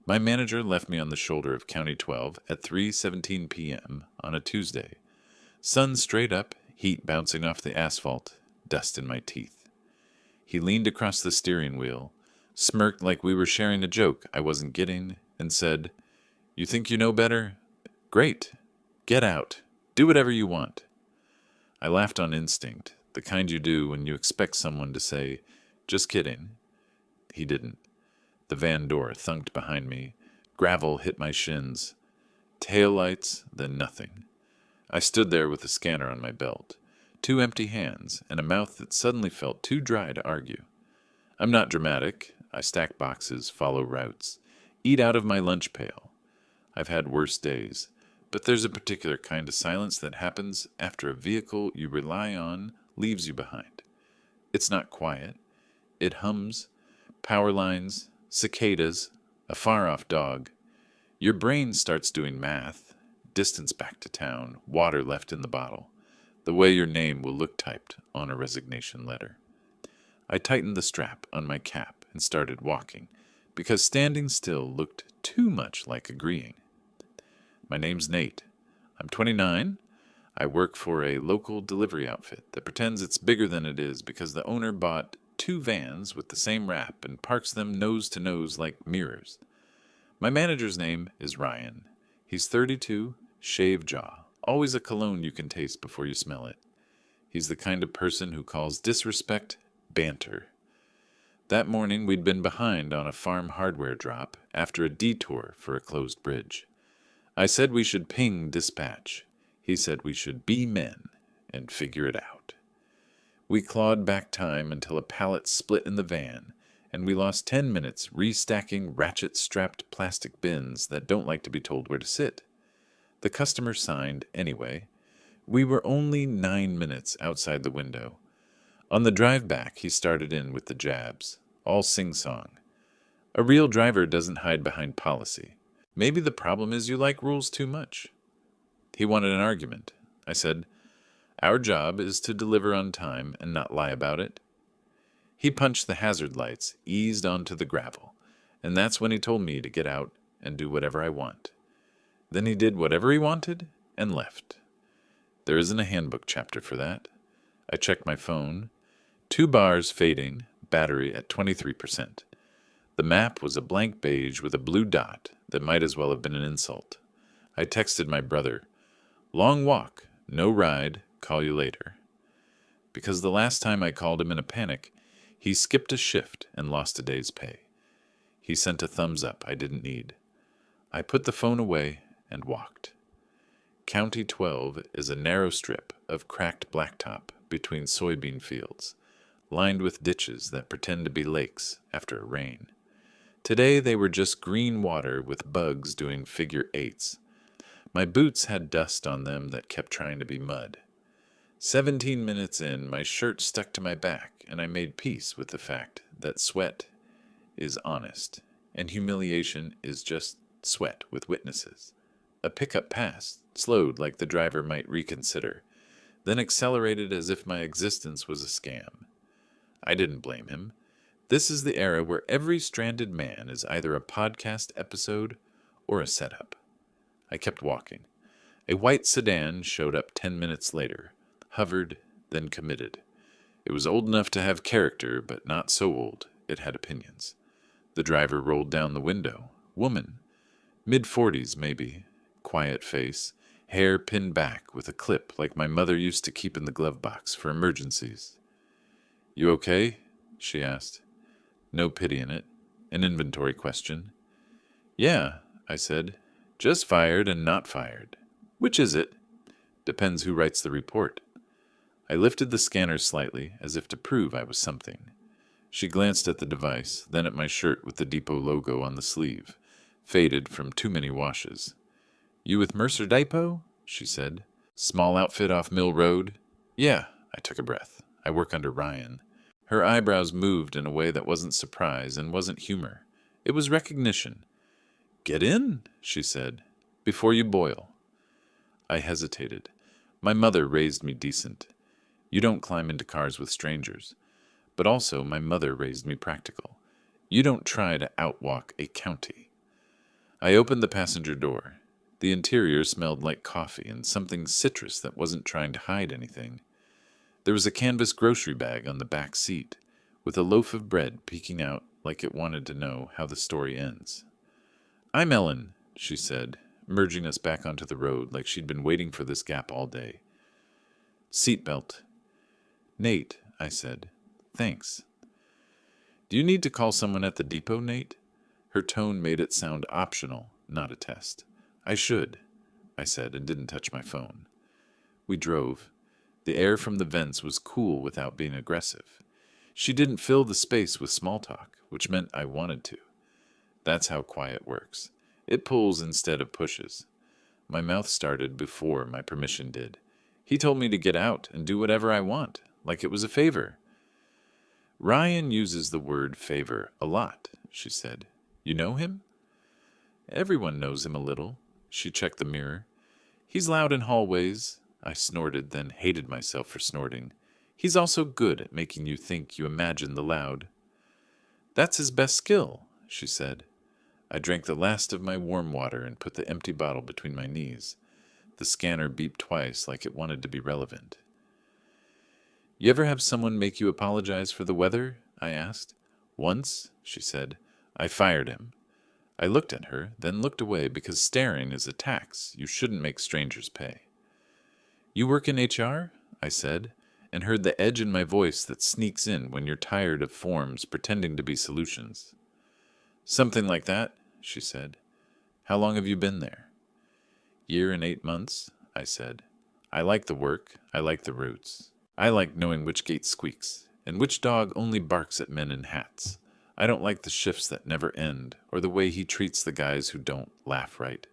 My manager left me on the shoulder of County 12 at 3:17 p.m. on a Tuesday. Sun straight up, heat bouncing off the asphalt, dust in my teeth. He leaned across the steering wheel, smirked like we were sharing a joke I wasn't getting, and said, "You think you know better? Great. Get out. Do whatever you want." I laughed on instinct, the kind you do when you expect someone to say, "Just kidding." He didn't. The van door thunked behind me. Gravel hit my shins. Tail lights, then nothing. I stood there with a scanner on my belt, two empty hands, and a mouth that suddenly felt too dry to argue. I'm not dramatic. I stack boxes, follow routes, eat out of my lunch pail. I've had worse days, but there's a particular kind of silence that happens after a vehicle you rely on leaves you behind. It's not quiet. It hums, power lines, cicadas, a far-off dog. Your brain starts doing math, distance back to town, water left in the bottle, the way your name will look typed on a resignation letter. I tightened the strap on my cap and started walking, because standing still looked too much like agreeing. My name's Nate. I'm 29. I work for a local delivery outfit that pretends it's bigger than it is because the owner bought 2 vans with the same wrap and parks them nose to nose like mirrors. My manager's name is Ryan. He's 32, shaved jaw, always a cologne you can taste before you smell it. He's the kind of person who calls disrespect banter. That morning we'd been behind on a farm hardware drop after a detour for a closed bridge. I said we should ping dispatch. He said we should be men and figure it out. We clawed back time until a pallet split in the van, and we lost 10 minutes restacking ratchet-strapped plastic bins that don't like to be told where to sit. The customer signed anyway. We were only 9 minutes outside the window. On the drive back, he started in with the jabs, all sing-song. A real driver doesn't hide behind policy. Maybe the problem is you like rules too much. He wanted an argument. I said, "Our job is to deliver on time and not lie about it." He punched the hazard lights, eased onto the gravel, and that's when he told me to get out and do whatever I want. Then he did whatever he wanted and left. There isn't a handbook chapter for that. I checked my phone. 2 bars fading, battery at 23%. The map was a blank beige with a blue dot that might as well have been an insult. I texted my brother, "Long walk, no ride, call you later." Because the last time I called him in a panic, he skipped a shift and lost a day's pay. He sent a thumbs up I didn't need. I put the phone away and walked. County 12 is a narrow strip of cracked blacktop between soybean fields, lined with ditches that pretend to be lakes after a rain. Today they were just green water with bugs doing figure eights. My boots had dust on them that kept trying to be mud. 17 minutes in, my shirt stuck to my back, and I made peace with the fact that sweat is honest, and humiliation is just sweat with witnesses. A pickup passed, slowed like the driver might reconsider, then accelerated as if my existence was a scam. I didn't blame him. This is the era where every stranded man is either a podcast episode or a setup. I kept walking. A white sedan showed up 10 minutes later, hovered, then committed. It was old enough to have character, but not so old it had opinions. The driver rolled down the window. Woman. Mid-40s, maybe. Quiet face. Hair pinned back with a clip like my mother used to keep in the glove box for emergencies. "You okay?" she asked. No pity in it. An inventory question. "Yeah," I said. "Just fired and not fired. Which is it?" "Depends who writes the report." I lifted the scanner slightly, as if to prove I was something. She glanced at the device, then at my shirt with the Depot logo on the sleeve, faded from too many washes. "You with Mercer Depot?" she said. "Small outfit off Mill Road?" "Yeah," I took a breath. "I work under Ryan." Her eyebrows moved in a way that wasn't surprise and wasn't humor. It was recognition. "Get in," she said, "before you boil." I hesitated. My mother raised me decent. You don't climb into cars with strangers. But also, my mother raised me practical. You don't try to outwalk a county. I opened the passenger door. The interior smelled like coffee and something citrus that wasn't trying to hide anything. There was a canvas grocery bag on the back seat, with a loaf of bread peeking out like it wanted to know how the story ends. "I'm Ellen," she said, merging us back onto the road like she'd been waiting for this gap all day. "Seatbelt." "Nate," I said. "Thanks." "Do you need to call someone at the depot, Nate?" Her tone made it sound optional, not a test. "I should," I said, and didn't touch my phone. We drove. The air from the vents was cool without being aggressive. She didn't fill the space with small talk, which meant I wanted to. That's how quiet works. It pulls instead of pushes. My mouth started before my permission did. He told me to get out and do whatever I want, like it was a favor. "Ryan uses the word favor a lot," she said. "You know him?" "Everyone knows him a little." She checked the mirror. "He's loud in hallways." I snorted, then hated myself for snorting. "He's also good at making you think you imagine the loud." "That's his best skill," she said. I drank the last of my warm water and put the empty bottle between my knees. The scanner beeped twice like it wanted to be relevant. "You ever have someone make you apologize for the weather?" I asked. "Once," she said. "I fired him." I looked at her, then looked away because staring is a tax you shouldn't make strangers pay. "You work in HR?" I said, and heard the edge in my voice that sneaks in when you're tired of forms pretending to be solutions. "Something like that," she said. "How long have you been there?" "Year and 8 months," I said. "I like the work. I like the roots. I like knowing which gate squeaks, and which dog only barks at men in hats. I don't like the shifts that never end, or the way he treats the guys who don't laugh right.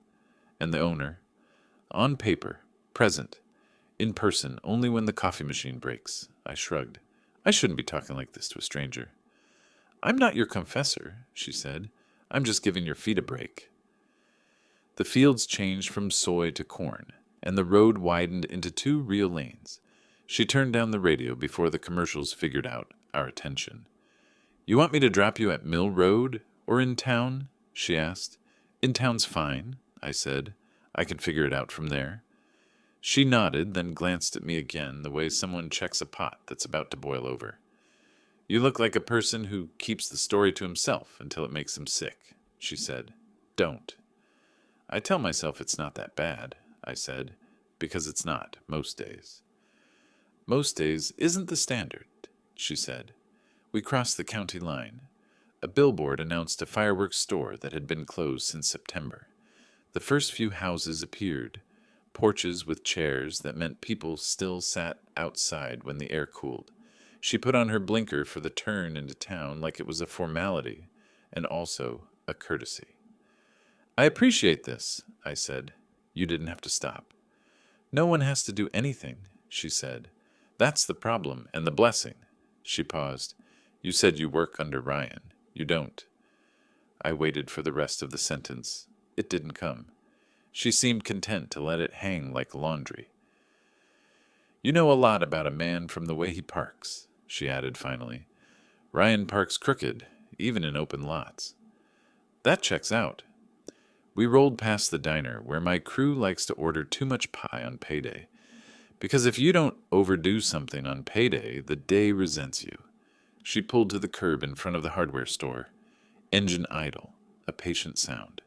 And the owner? On paper, present. In person, only when the coffee machine breaks." I shrugged. I shouldn't be talking like this to a stranger. "I'm not your confessor," she said. "I'm just giving your feet a break." The fields changed from soy to corn, and the road widened into 2 real lanes. She turned down the radio before the commercials figured out our attention. "You want me to drop you at Mill Road or in town?" she asked. "In town's fine," I said. "I can figure it out from there." She nodded, then glanced at me again the way someone checks a pot that's about to boil over. "You look like a person who keeps the story to himself until it makes him sick," she said. "Don't." "I tell myself it's not that bad," I said, "because it's not, most days." "Most days isn't the standard," she said. We crossed the county line. A billboard announced a fireworks store that had been closed since September. The first few houses appeared, porches with chairs that meant people still sat outside when the air cooled. She put on her blinker for the turn into town like it was a formality, and also a courtesy. "I appreciate this," I said. "You didn't have to stop." "No one has to do anything," she said. "That's the problem and the blessing." She paused. "You said you work under Ryan. You don't." I waited for the rest of the sentence. It didn't come. She seemed content to let it hang like laundry. "You know a lot about a man from the way he parks," she added finally. "Ryan parks crooked, even in open lots." "That checks out." We rolled past the diner, where my crew likes to order too much pie on payday. Because if you don't overdo something on payday, the day resents you. She pulled to the curb in front of the hardware store. Engine idle, a patient sound.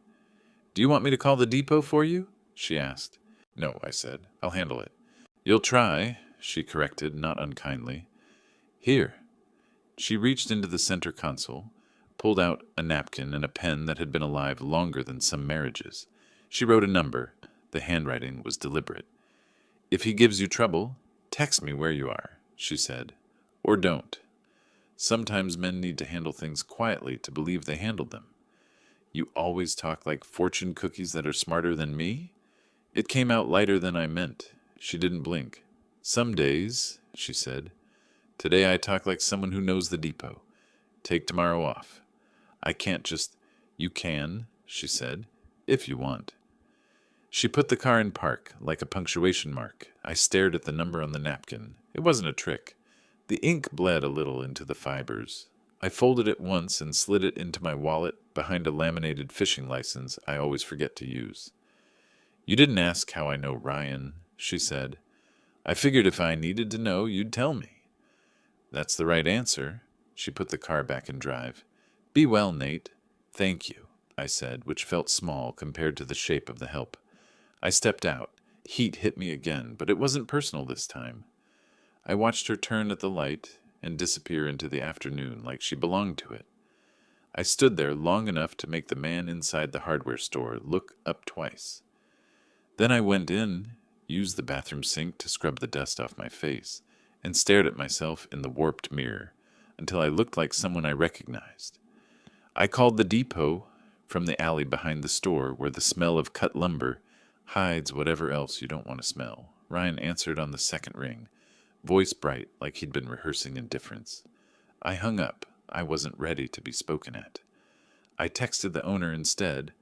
"Do you want me to call the depot for you?" she asked. "No," I said. "I'll handle it." "You'll try," she corrected, not unkindly. "Here." She reached into the center console, pulled out a napkin and a pen that had been alive longer than some marriages. She wrote a number. The handwriting was deliberate. "If he gives you trouble, text me where you are," she said. "Or don't. Sometimes men need to handle things quietly to believe they handled them." "You always talk like fortune cookies that are smarter than me?" It came out lighter than I meant. She didn't blink. "Some days," she said. "Today I talk like someone who knows the depot. Take tomorrow off." "I can't just—" "You can," she said, "if you want." She put the car in park, like a punctuation mark. I stared at the number on the napkin. It wasn't a trick. The ink bled a little into the fibers. I folded it once and slid it into my wallet behind a laminated fishing license I always forget to use. "You didn't ask how I know Ryan," she said. "I figured if I needed to know, you'd tell me." "That's the right answer." She put the car back in drive. "Be well, Nate." "Thank you," I said, which felt small compared to the shape of the help. I stepped out. Heat hit me again, but it wasn't personal this time. I watched her turn at the light and disappear into the afternoon like she belonged to it. I stood there long enough to make the man inside the hardware store look up twice. Then I went in, used the bathroom sink to scrub the dust off my face, and stared at myself in the warped mirror until I looked like someone I recognized. I called the depot from the alley behind the store where the smell of cut lumber hides whatever else you don't want to smell. Ryan answered on the second ring, voice bright like he'd been rehearsing indifference. I hung up. I wasn't ready to be spoken at. I texted the owner instead.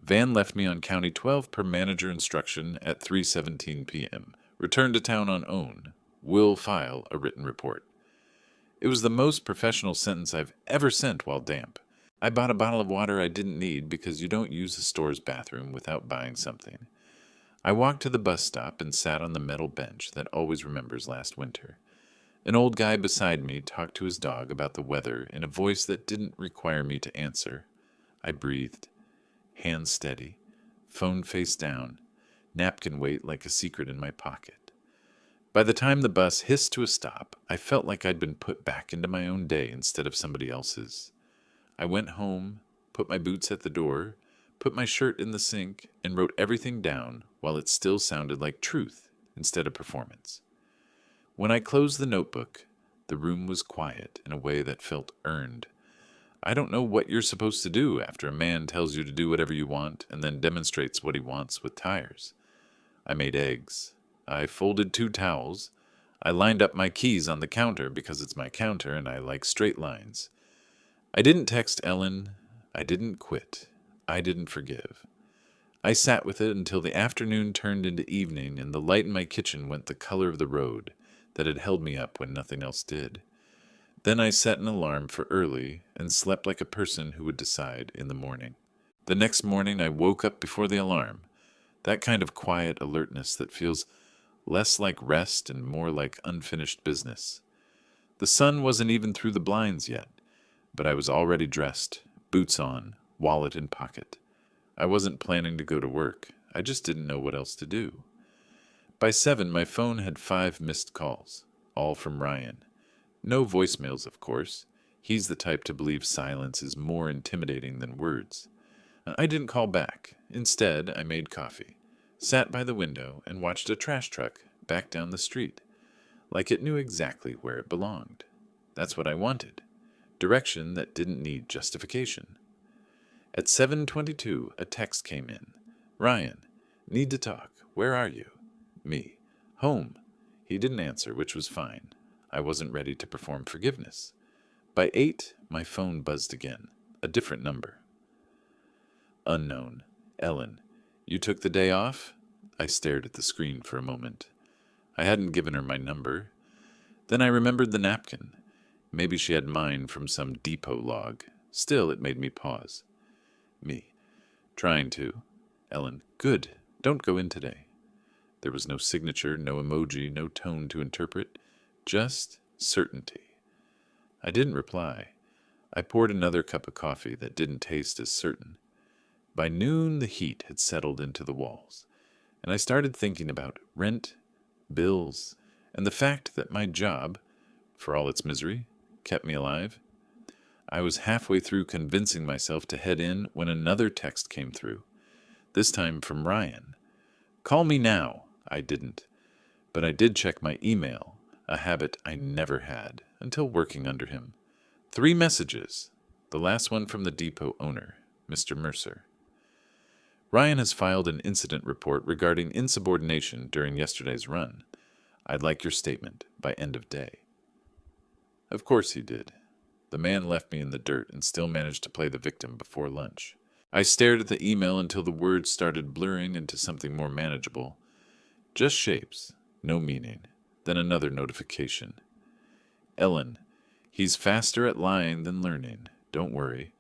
"Van left me on County 12 per manager instruction at 3:17 p.m. Return to town on own. Will file a written report." It was the most professional sentence I've ever sent while damp. I bought a bottle of water I didn't need because you don't use the store's bathroom without buying something. I walked to the bus stop and sat on the metal bench that always remembers last winter. An old guy beside me talked to his dog about the weather in a voice that didn't require me to answer. I breathed. Hands steady. Phone face down. Napkin weight like a secret in my pocket. By the time the bus hissed to a stop, I felt like I'd been put back into my own day instead of somebody else's. I went home, put my boots at the door, put my shirt in the sink, and wrote everything down while it still sounded like truth instead of performance. When I closed the notebook, the room was quiet in a way that felt earned. I don't know what you're supposed to do after a man tells you to do whatever you want and then demonstrates what he wants with tires. I made eggs. I folded 2 towels. I lined up my keys on the counter because it's my counter and I like straight lines. I didn't text Ellen. I didn't quit. I didn't forgive. I sat with it until the afternoon turned into evening and the light in my kitchen went the color of the road that had held me up when nothing else did. Then I set an alarm for early and slept like a person who would decide in the morning. The next morning I woke up before the alarm, that kind of quiet alertness that feels less like rest and more like unfinished business. The sun wasn't even through the blinds yet, but I was already dressed, boots on, wallet in pocket. I wasn't planning to go to work. I just didn't know what else to do. By 7, my phone had 5 missed calls, all from Ryan. No voicemails, of course. He's the type to believe silence is more intimidating than words. I didn't call back. Instead, I made coffee, sat by the window, and watched a trash truck back down the street, like it knew exactly where it belonged. That's what I wanted. Direction that didn't need justification. At 7:22, a text came in. "Ryan, need to talk. Where are you?" Me. "Home." He didn't answer, which was fine. I wasn't ready to perform forgiveness. By 8, my phone buzzed again. A different number. Unknown. "Ellen, you took the day off?" I stared at the screen for a moment. I hadn't given her my number. Then I remembered the napkin. Maybe she had mine from some depot log. Still, it made me pause. Me. "Trying to." Ellen. "Good. Don't go in today." There was no signature, no emoji, no tone to interpret. Just certainty. I didn't reply. I poured another cup of coffee that didn't taste as certain. By noon, the heat had settled into the walls, and I started thinking about rent, bills, and the fact that my job, for all its misery, kept me alive. I was halfway through convincing myself to head in when another text came through, this time from Ryan. "Call me now." I didn't, but I did check my email, a habit I never had until working under him. 3 messages, the last one from the depot owner, Mr. Mercer. "Ryan has filed an incident report regarding insubordination during yesterday's run. I'd like your statement by end of day." Of course he did. The man left me in the dirt and still managed to play the victim before lunch. I stared at the email until the words started blurring into something more manageable. Just shapes, no meaning. Then another notification. "Ellen, He's faster at lying than learning. Don't worry.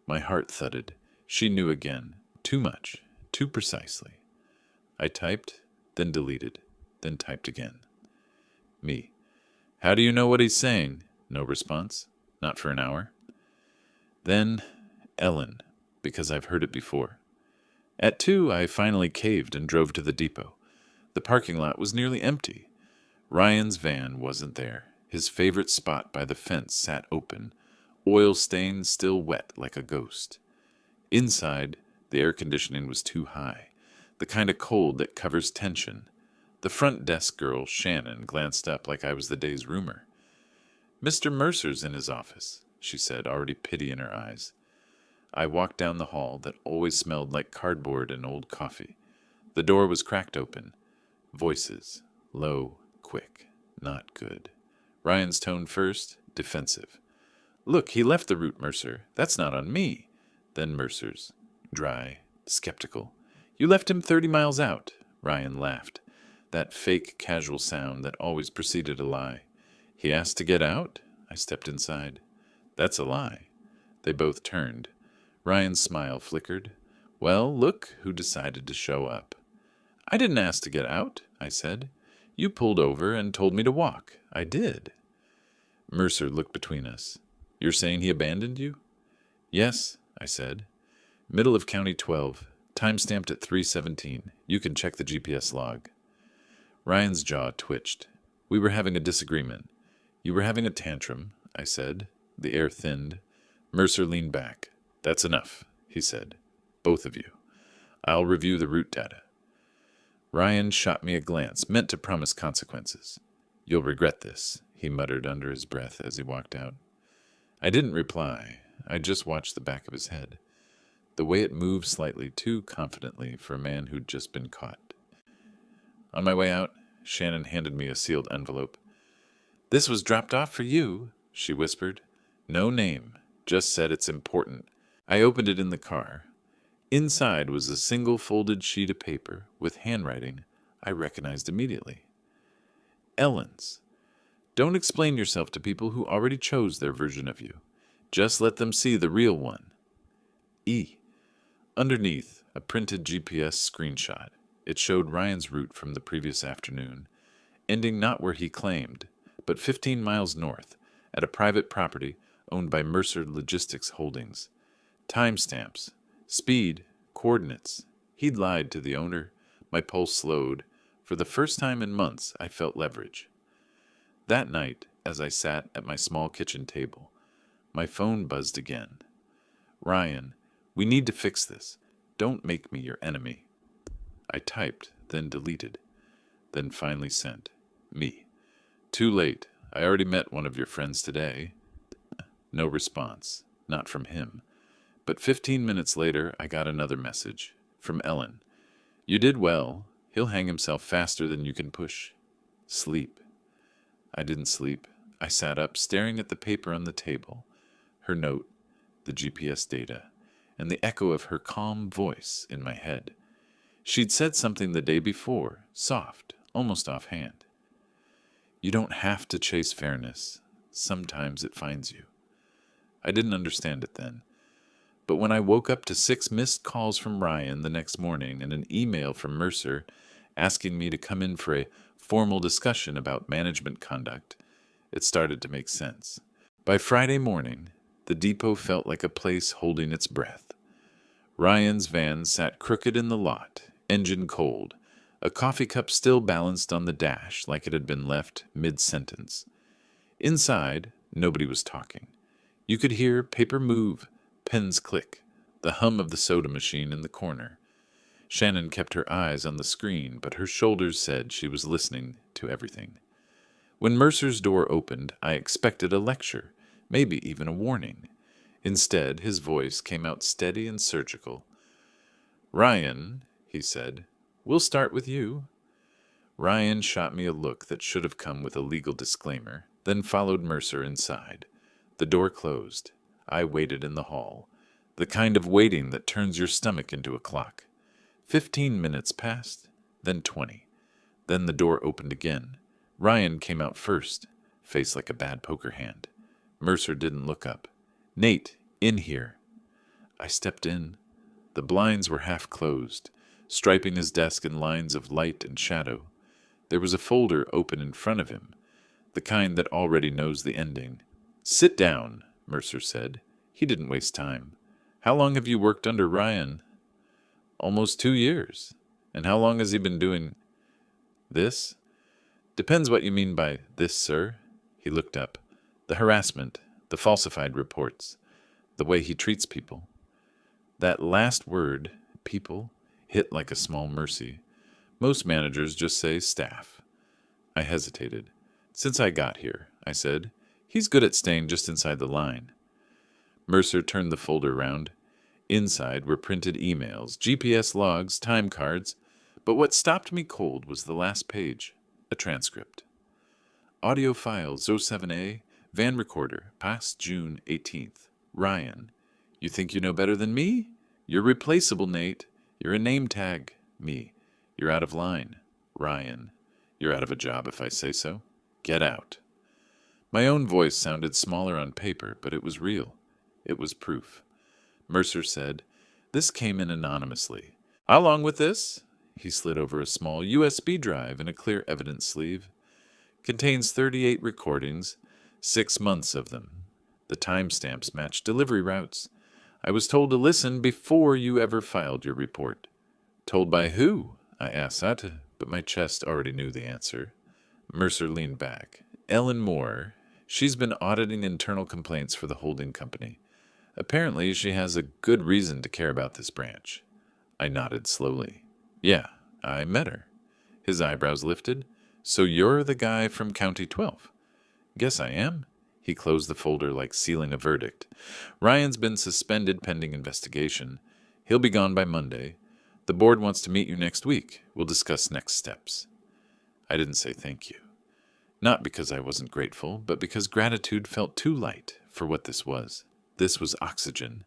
My heart thudded. She knew again. Too much. Too precisely. I typed, then deleted, then typed again. Me. How do you know what he's saying? No response. Not for an hour. Then, Ellen, because I've heard it before. At 2, I finally caved and drove to the depot. The parking lot was nearly empty. Ryan's van wasn't there. His favorite spot by the fence sat open, oil stains still wet like a ghost. Inside, the air conditioning was too high, the kind of cold that covers tension. The front desk girl, Shannon, glanced up like I was the day's roomer. Mr. Mercer's in his office, she said, already pity in her eyes. I walked down the hall that always smelled like cardboard and old coffee. The door was cracked open. Voices, low, quick, not good. Ryan's tone first, defensive. Look, he left the route, Mercer. That's not on me. Then Mercer's, dry, skeptical. You left him 30 miles out. Ryan laughed. That fake, casual sound that always preceded a lie. He asked to get out? I stepped inside. That's a lie. They both turned. Ryan's smile flickered. Well, look who decided to show up. I didn't ask to get out, I said. You pulled over and told me to walk. I did. Mercer looked between us. You're saying he abandoned you? Yes, I said. Middle of County 12. Time stamped at 3:17. You can check the GPS log. Ryan's jaw twitched. We were having a disagreement. You were having a tantrum, I said. The air thinned. Mercer leaned back. That's enough, he said. Both of you. I'll review the route data. Ryan shot me a glance meant to promise consequences. You'll regret this, he muttered under his breath as he walked out. I didn't reply. I just watched the back of his head. The way it moved slightly too confidently for a man who'd just been caught. On my way out, Shannon handed me a sealed envelope. This was dropped off for you, she whispered. No name, just said it's important. I opened it in the car. Inside was a single folded sheet of paper with handwriting I recognized immediately. Ellen's. Don't explain yourself to people who already chose their version of you. Just let them see the real one. E. Underneath, a printed GPS screenshot. It showed Ryan's route from the previous afternoon, ending not where he claimed, but 15 miles north, at a private property owned by Mercer Logistics Holdings. Timestamps, speed, coordinates. He'd lied to the owner. My pulse slowed. For the first time in months, I felt leverage. That night, as I sat at my small kitchen table, my phone buzzed again. Ryan, we need to fix this. Don't make me your enemy. I typed, then deleted, then finally sent. Me. Too late. I already met one of your friends today. No response. Not from him. But 15 minutes later, I got another message. From Ellen. You did well. He'll hang himself faster than you can push. Sleep. I didn't sleep. I sat up, staring at the paper on the table. Her note, the GPS data, and the echo of her calm voice in my head. She'd said something the day before, soft, almost offhand. You don't have to chase fairness. Sometimes it finds you. I didn't understand it then. But when I woke up to 6 missed calls from Ryan the next morning and an email from Mercer asking me to come in for a formal discussion about management conduct, it started to make sense. By Friday morning, the depot felt like a place holding its breath. Ryan's van sat crooked in the lot, engine cold, a coffee cup still balanced on the dash like it had been left mid-sentence. Inside, nobody was talking. You could hear paper move, pens click, the hum of the soda machine in the corner. Shannon kept her eyes on the screen, but her shoulders said she was listening to everything. When Mercer's door opened, I expected a lecture, maybe even a warning. Instead, his voice came out steady and surgical. Ryan, he said, we'll start with you. Ryan shot me a look that should have come with a legal disclaimer, then followed Mercer inside. The door closed. I waited in the hall, the kind of waiting that turns your stomach into a clock. 15 minutes passed, then 20. Then the door opened again. Ryan came out first, face like a bad poker hand. Mercer didn't look up. "Nate, in here." I stepped in. The blinds were half closed, striping his desk in lines of light and shadow. There was a folder open in front of him, the kind that already knows the ending. "Sit down," Mercer said. He didn't waste time. "How long have you worked under Ryan?" "Almost 2 years. And how long has he been doing this?" "Depends what you mean by this, sir." He looked up. "The harassment, the falsified reports, the way he treats people." That last word, people, hit like a small mercy. Most managers just say staff. I hesitated. "Since I got here," I said. "He's good at staying just inside the line." Mercer turned the folder round. Inside were printed emails, GPS logs, time cards, but what stopped me cold was the last page, a transcript. "Audio files 07A, van recorder, past June 18th. Ryan. You think you know better than me? You're replaceable, Nate. You're a name tag. Me. You're out of line. Ryan. You're out of a job if I say so. Get out." My own voice sounded smaller on paper, but it was real. It was proof. Mercer said, "This came in anonymously. Along with this," he slid over a small USB drive in a clear evidence sleeve, "contains 38 recordings, 6 months of them. The timestamps match delivery routes. I was told to listen before you ever filed your report." "Told by who?" I asked that, but my chest already knew the answer. Mercer leaned back. "Ellen Moore. She's been auditing internal complaints for the holding company. Apparently, she has a good reason to care about this branch." I nodded slowly. "Yeah, I met her." His eyebrows lifted. "So you're the guy from County 12? "Guess I am." He closed the folder like sealing a verdict. "Ryan's been suspended pending investigation. He'll be gone by Monday. The board wants to meet you next week. We'll discuss next steps." I didn't say thank you. Not because I wasn't grateful, but because gratitude felt too light for what this was. This was oxygen.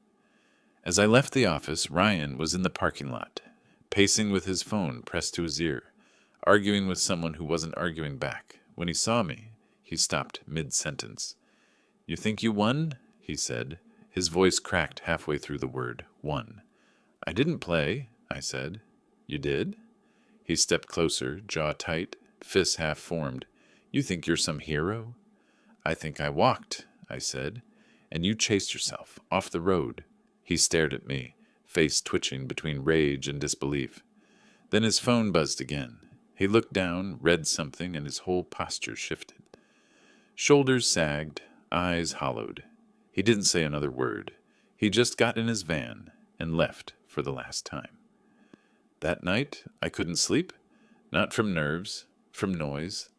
As I left the office, Ryan was in the parking lot, pacing with his phone pressed to his ear, arguing with someone who wasn't arguing back. When he saw me, he stopped mid-sentence. "You think you won?" he said. His voice cracked halfway through the word, won. "I didn't play," I said. "You did?" He stepped closer, jaw tight, fists half-formed. "You think you're some hero?" "I think I walked," I said, "and you chased yourself off the road." He stared at me, face twitching between rage and disbelief. Then his phone buzzed again. He looked down, read something, and his whole posture shifted. Shoulders sagged, eyes hollowed. He didn't say another word. He just got in his van and left for the last time. That night, I couldn't sleep. Not from nerves, from noise.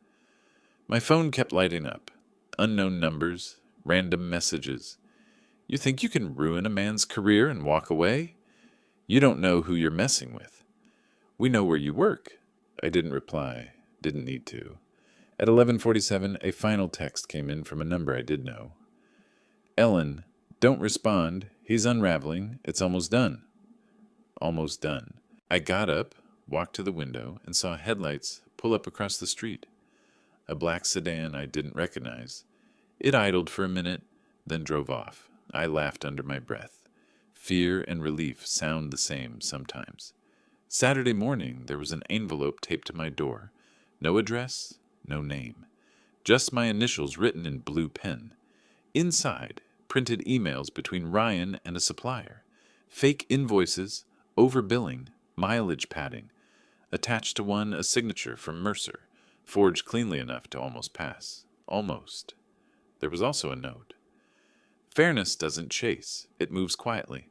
My phone kept lighting up. Unknown numbers, random messages. "You think you can ruin a man's career and walk away? You don't know who you're messing with. We know where you work." I didn't reply. Didn't need to. At 11:47, a final text came in from a number I did know. "Ellen, don't respond. He's unraveling. It's almost done." Almost done. I got up, walked to the window, and saw headlights pull up across the street. A black sedan I didn't recognize. It idled for a minute, then drove off. I laughed under my breath. Fear and relief sound the same sometimes. Saturday morning, there was an envelope taped to my door. No address, no name. Just my initials written in blue pen. Inside, printed emails between Ryan and a supplier. Fake invoices, overbilling, mileage padding. Attached to one, a signature from Mercer, forged cleanly enough to almost pass. Almost. There was also a note. "Fairness doesn't chase. It moves quietly.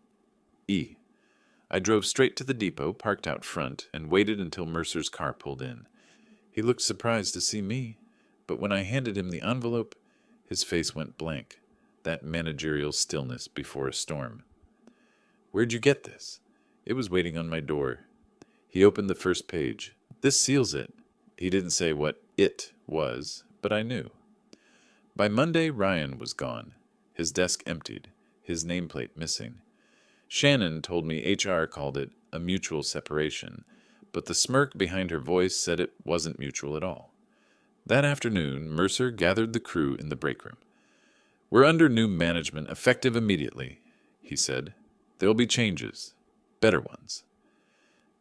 E." I drove straight to the depot, parked out front, and waited until Mercer's car pulled in. He looked surprised to see me, but when I handed him the envelope, his face went blank, that managerial stillness before a storm. "Where'd you get this?" It was waiting on my door. He opened the first page. "This seals it." He didn't say what "it" was, but I knew. By Monday, Ryan was gone. His desk emptied, his nameplate missing. Shannon told me HR called it a mutual separation, but the smirk behind her voice said it wasn't mutual at all. That afternoon, Mercer gathered the crew in the break room. "We're under new management, effective immediately," he said. "There'll be changes. Better ones."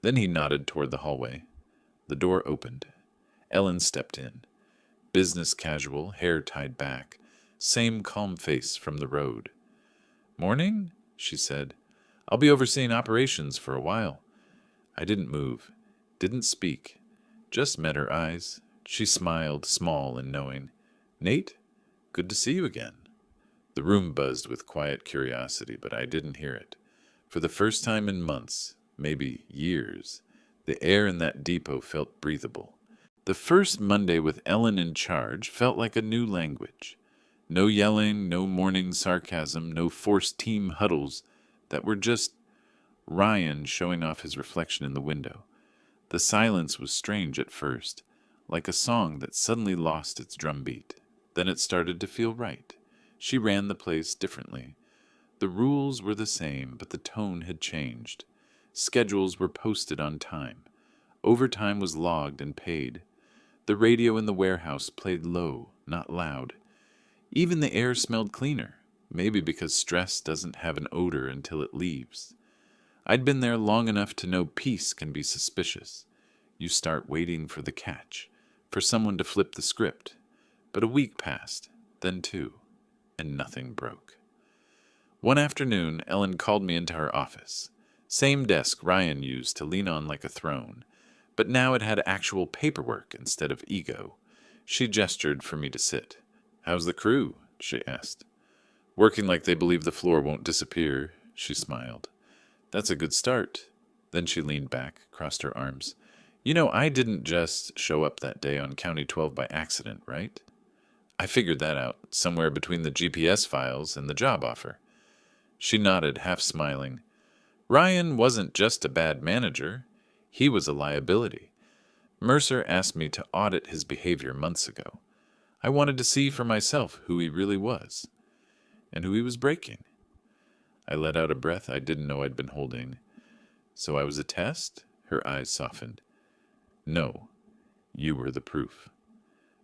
Then he nodded toward the hallway. The door opened. Ellen stepped in. Business casual, hair tied back, same calm face from the road. "Morning," she said. "I'll be overseeing operations for a while." I didn't move, didn't speak, just met her eyes. She smiled, small and knowing. "Nate, good to see you again." The room buzzed with quiet curiosity, but I didn't hear it. For the first time in months, maybe years, the air in that depot felt breathable. The first Monday with Ellen in charge felt like a new language. No yelling, no morning sarcasm, no forced team huddles that were just Ryan showing off his reflection in the window. The silence was strange at first, like a song that suddenly lost its drumbeat. Then it started to feel right. She ran the place differently. The rules were the same, but the tone had changed. Schedules were posted on time. Overtime was logged and paid. The radio in the warehouse played low, not loud. Even the air smelled cleaner, maybe because stress doesn't have an odor until it leaves. I'd been there long enough to know peace can be suspicious. You start waiting for the catch, for someone to flip the script. But a week passed, then two, and nothing broke. One afternoon, Ellen called me into her office. Same desk Ryan used to lean on like a throne, but now it had actual paperwork instead of ego. She gestured for me to sit. "How's the crew?" she asked. "Working like they believe the floor won't disappear," she smiled. "That's a good start." Then she leaned back, crossed her arms. "You know, I didn't just show up that day on County 12 by accident, right? I figured that out, somewhere between the GPS files and the job offer." She nodded, half smiling. "Ryan wasn't just a bad manager. He was a liability. Mercer asked me to audit his behavior months ago. I wanted to see for myself who he really was, and who he was breaking." I let out a breath I didn't know I'd been holding. "So I was a test?" Her eyes softened. "No, you were the proof."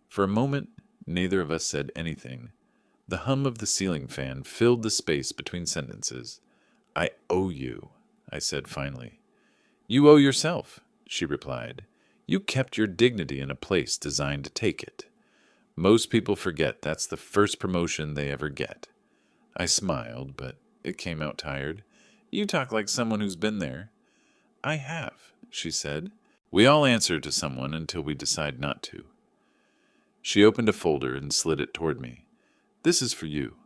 For a moment, neither of us said anything. The hum of the ceiling fan filled the space between sentences. "I owe you," I said finally. "You owe yourself," she replied. "You kept your dignity in a place designed to take it. Most people forget that's the first promotion they ever get." I smiled, but it came out tired. "You talk like someone who's been there." "I have," she said. "We all answer to someone until we decide not to." She opened a folder and slid it toward me. "This is for you.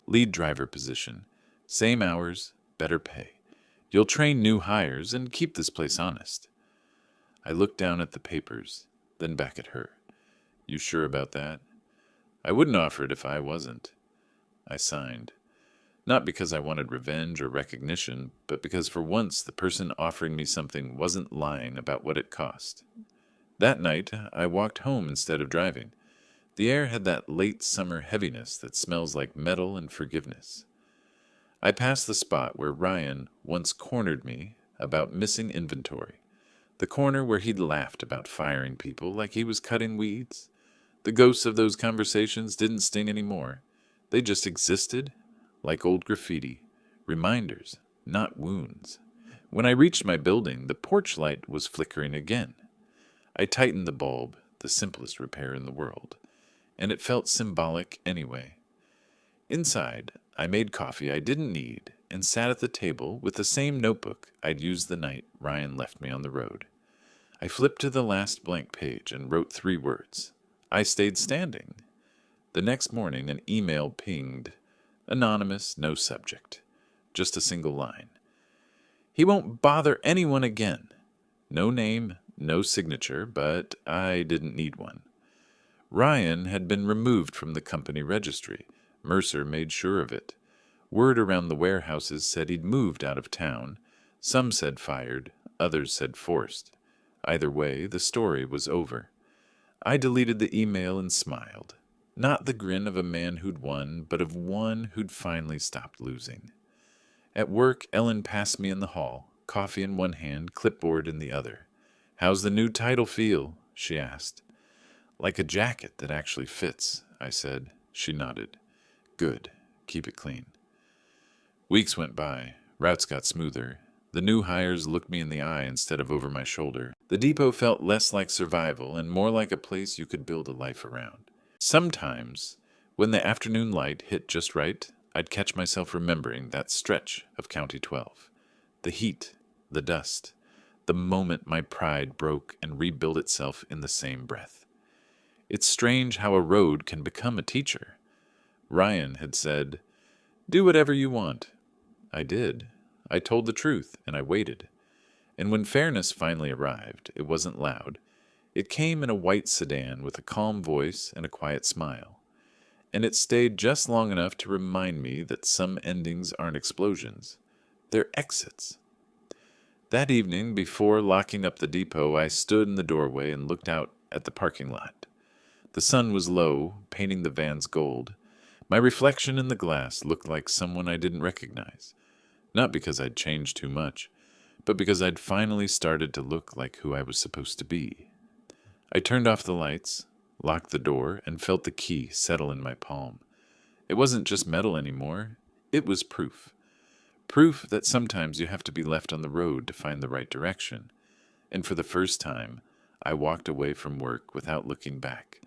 Lead driver position. Same hours, better pay. You'll train new hires and keep this place honest." I looked down at the papers, then back at her. "You sure about that?" "I wouldn't offer it if I wasn't." I signed. Not because I wanted revenge or recognition, but because for once the person offering me something wasn't lying about what it cost. That night, I walked home instead of driving. The air had that late summer heaviness that smells like metal and forgiveness. I passed the spot where Ryan once cornered me about missing inventory. The corner where he'd laughed about firing people like he was cutting weeds. The ghosts of those conversations didn't sting anymore. They just existed like old graffiti. Reminders, not wounds. When I reached my building, the porch light was flickering again. I tightened the bulb, the simplest repair in the world, and it felt symbolic anyway. Inside, I made coffee I didn't need and sat at the table with the same notebook I'd used the night Ryan left me on the road. I flipped to the last blank page and wrote 3 words. I stayed standing. The next morning, an email pinged. Anonymous, no subject. Just a single line. "He won't bother anyone again." No name, no signature, but I didn't need one. Ryan had been removed from the company registry. Mercer made sure of it. Word around the warehouses said he'd moved out of town. Some said fired, others said forced. Either way, the story was over. I deleted the email and smiled. Not the grin of a man who'd won, but of one who'd finally stopped losing. At work, Ellen passed me in the hall, coffee in one hand, clipboard in the other. "How's the new title feel?" she asked. "Like a jacket that actually fits," I said. She nodded. Good. Keep it clean. Weeks went by. Routes got smoother. The new hires looked me in the eye instead of over my shoulder. The depot felt less like survival and more like a place you could build a life around. Sometimes, when the afternoon light hit just right, I'd catch myself remembering that stretch of County 12. The heat, the dust, the moment my pride broke and rebuilt itself in the same breath. It's strange how a road can become a teacher. Ryan had said, "Do whatever you want." I did. I told the truth, and I waited. And when fairness finally arrived, it wasn't loud. It came in a white sedan with a calm voice and a quiet smile. And it stayed just long enough to remind me that some endings aren't explosions. They're exits. That evening, before locking up the depot, I stood in the doorway and looked out at the parking lot. The sun was low, painting the vans gold. My reflection in the glass looked like someone I didn't recognize. Not because I'd changed too much, but because I'd finally started to look like who I was supposed to be. I turned off the lights, locked the door, and felt the key settle in my palm. It wasn't just metal anymore. It was proof. Proof that sometimes you have to be left on the road to find the right direction. And for the first time, I walked away from work without looking back.